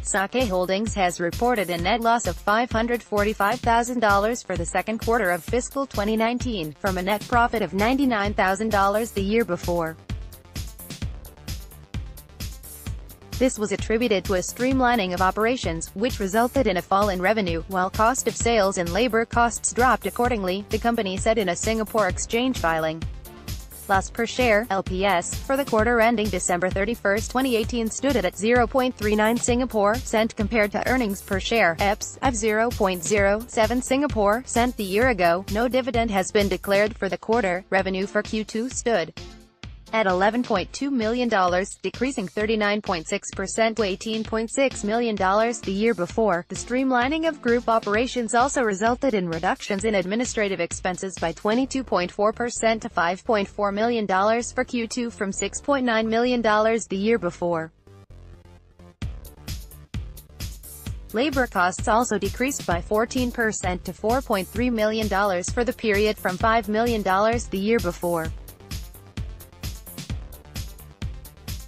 SAKAE Holdings has reported a net loss of $545,000 for the second quarter of fiscal 2019, from a net profit of $99,000 the year before. This was attributed to a streamlining of operations, which resulted in a fall in revenue, while cost of sales and labor costs dropped accordingly, the company said in a Singapore exchange filing. Loss per share (LPS) for the quarter ending December 31, 2018 stood at 0.39 Singapore cent compared to earnings per share (EPS) of 0.07 Singapore cent the year ago. No dividend has been declared for the quarter. Revenue for Q2 stood at $11.2 million, decreasing 39.6% to $18.6 million the year before. The streamlining of group operations also resulted in reductions in administrative expenses by 22.4% to $5.4 million for Q2 from $6.9 million the year before. Labor costs also decreased by 14% to $4.3 million for the period from $5 million the year before.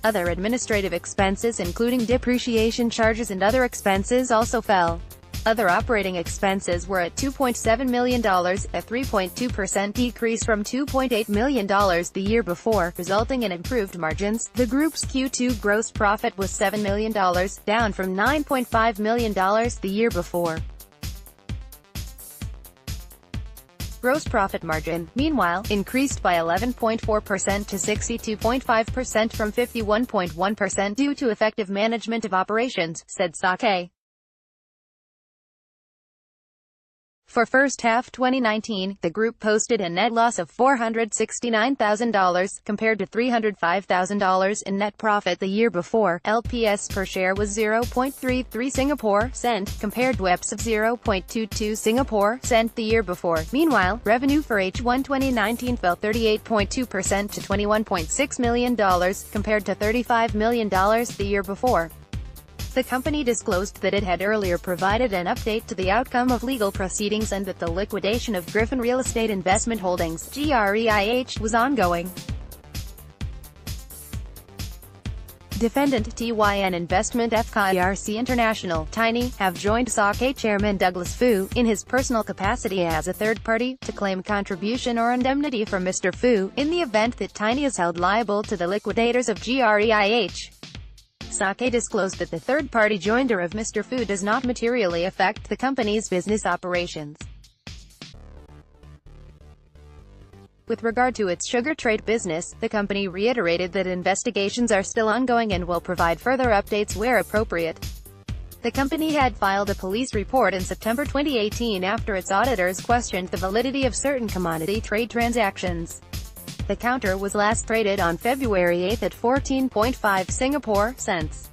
Other administrative expenses including depreciation charges and other expenses also fell. Other operating expenses were at $2.7 million, a 3.2% decrease from $2.8 million the year before, resulting in improved margins. The group's Q2 gross profit was $7 million, down from $9.5 million the year before. Gross profit margin, meanwhile, increased by 11.4% to 62.5% from 51.1% due to effective management of operations, said SAKAE. For first half 2019, the group posted a net loss of $469,000, compared to $305,000 in net profit the year before. LPS per share was 0.33 Singapore cent, compared to EPS of 0.22 Singapore cent the year before. Meanwhile, revenue for H1 2019 fell 38.2% to $21.6 million, compared to $35 million the year before. The company disclosed that it had earlier provided an update to the outcome of legal proceedings and that the liquidation of Griffin Real Estate Investment Holdings (GREIH) was ongoing. Defendant TYN Investment FKRC International (Tiny) have joined SAKAE Chairman Douglas Fu, in his personal capacity as a third party, to claim contribution or indemnity from Mr. Fu, in the event that Tiny is held liable to the liquidators of GREIH. SAKAE disclosed that the third-party joinder of Mr. Fu does not materially affect the company's business operations. With regard to its sugar trade business, the company reiterated that investigations are still ongoing and will provide further updates where appropriate. The company had filed a police report in September 2018 after its auditors questioned the validity of certain commodity trade transactions. The counter was last traded on February 8 at 14.5 Singapore cents.